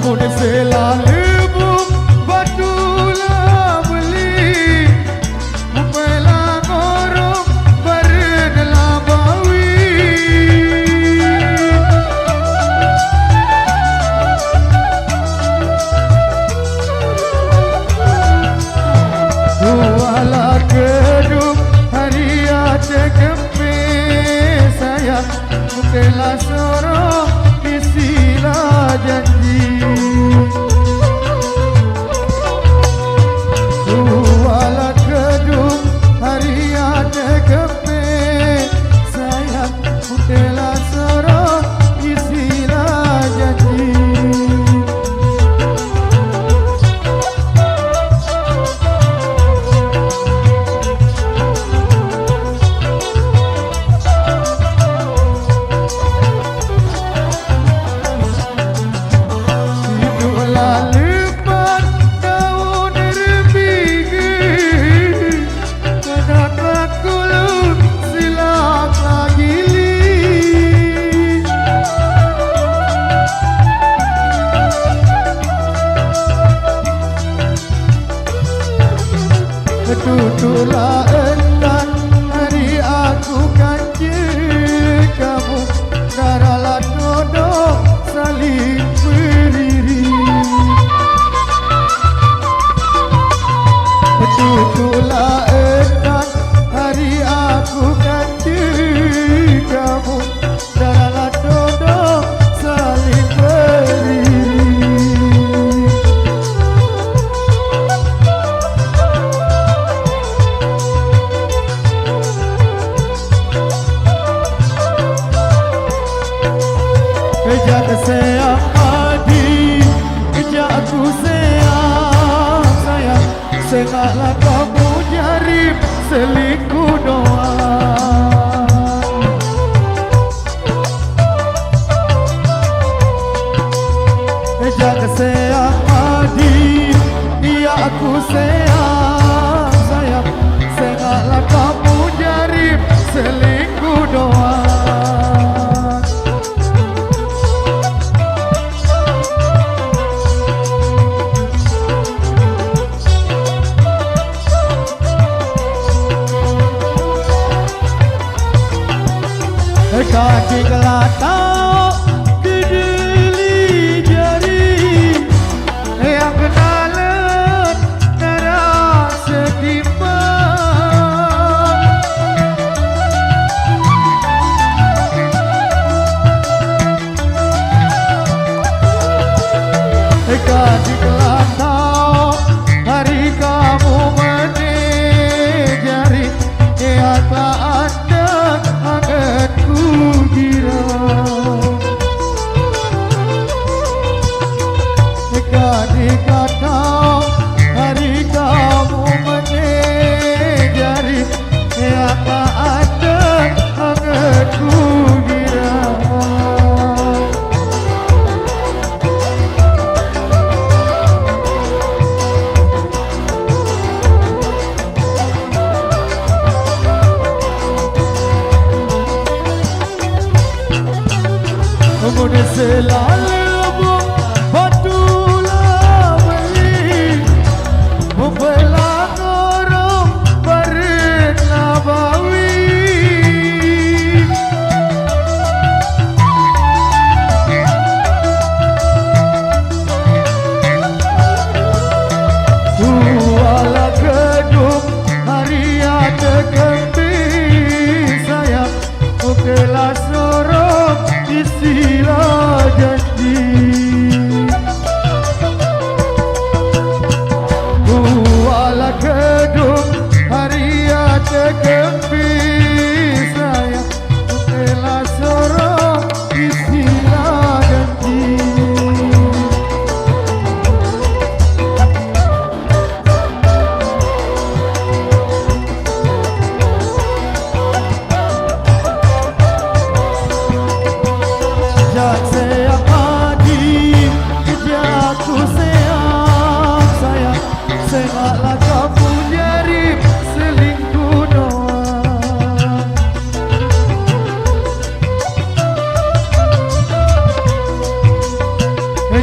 Mun selalu bum batulah beli Mupela ngorong baredalah bawi Wala keduk hari ada gempe sayang Mupela sorong isilah janji Wala kedung hari ada gempe sayang Mupela sorong isilah janji Tutulah entan hari aku kanji kamu Daralah dodok saling berdiri Tutulah entan hari aku kanji kamu Daralah dodok saling berdiri Kerja keseang adi, kerja aku seang sayang Sengaklah kamu jarib selingkuh doang Kerja keseang adi, iya aku seang sayang Sengaklah kamu jarib selingkuh doang Kaki kelatau kedeli jari Yang kenalan darah setimbang Kaki kelatau hari kamu menejari Yang tak ada hangatku kira Ketika kau hari kamu menejari Yang tak ada hangatku kira Mun selalu bum batulah beli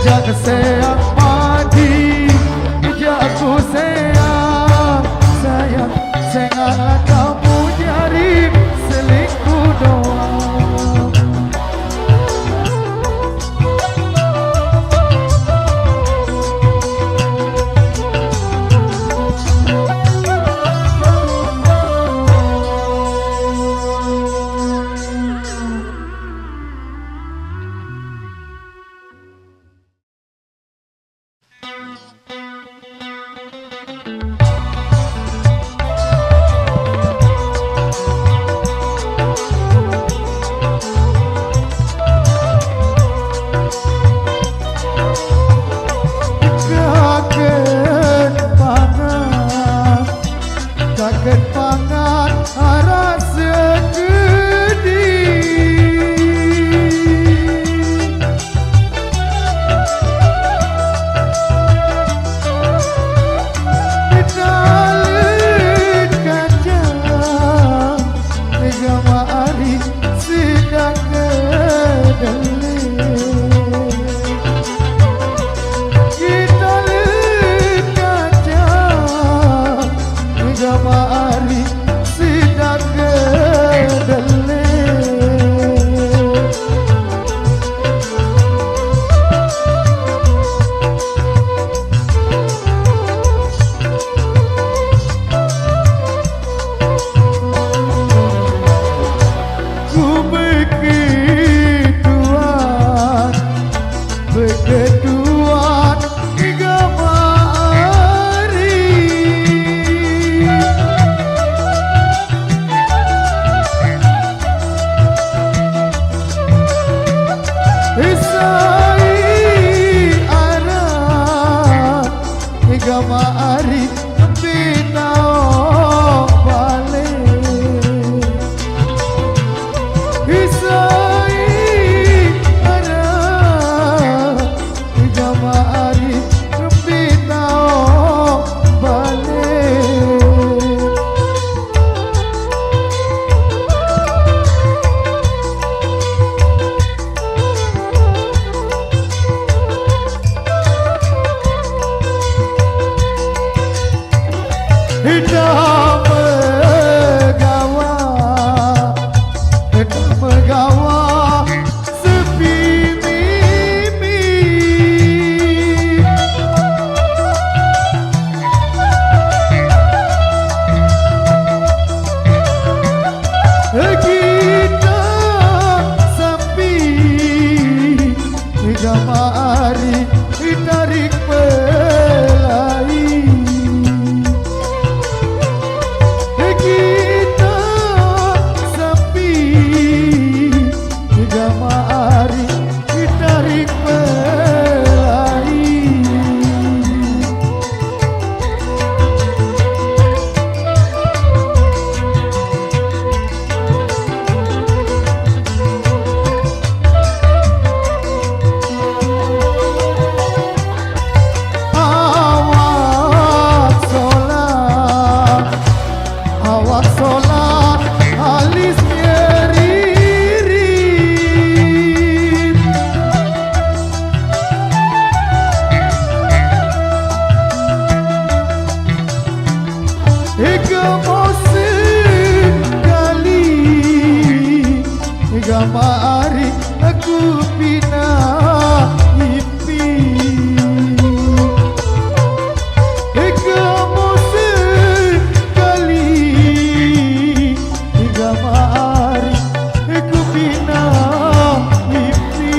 jaga sayang mati, jago sayang, sayang, janganlah kamu nyari selingkuh doang. Kaget pangan arah segede Ditalit kaca Tiga hari sedang kedele Ditalit kaca Tiga hari sedang kedele Ku begituan tiga hari Isai arah tiga hari Binao balik Isai arah tiga hari Binao balik Hidup megawa sepi mimi Kita sepi tiga hari ditarik pelai Kita sepi tiga hari ditarik pelai Awak solat alis nyeririn Ika musim kali Ika hari aku pindah ipi Ika musim kali Tiga hari aku pindah ipi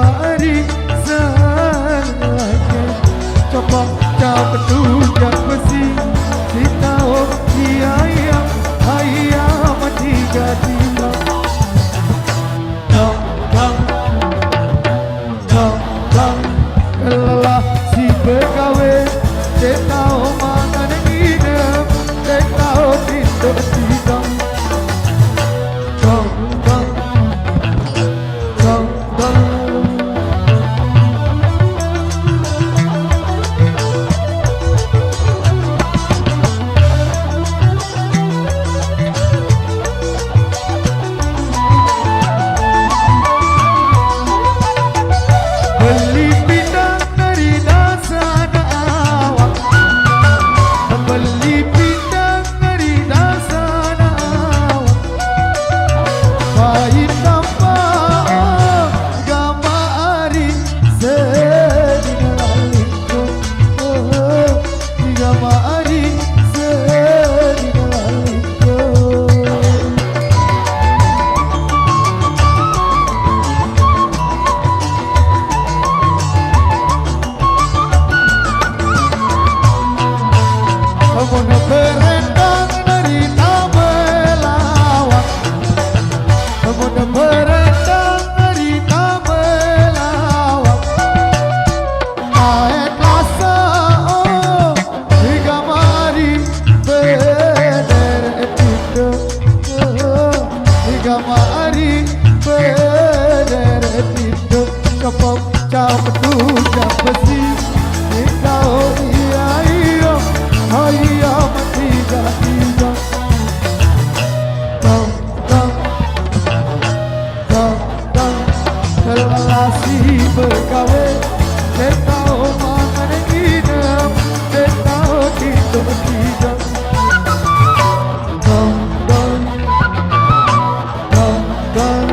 mari selagi coba jauh petunjuk besi kita iya ayam tiga tiga dong lelah si begawe cek tahu mangan nginep cek tahu tidur tidur dong beli pindang dari dasar awak beli pindang dari dasar awak bayi tanpa gama hari sedinalaliku gama hari sedinalaliku Amun berendang dari Tamelawak Amun berendang dari Tamelawak Aet lasa hingga mari berderet itu hingga mari berderet itu Kapok cau petunjuk besi Kau iya ayam tiga tiga dong lelasi bergawe cek tahu makan nginep cek tahu tidur tidur dong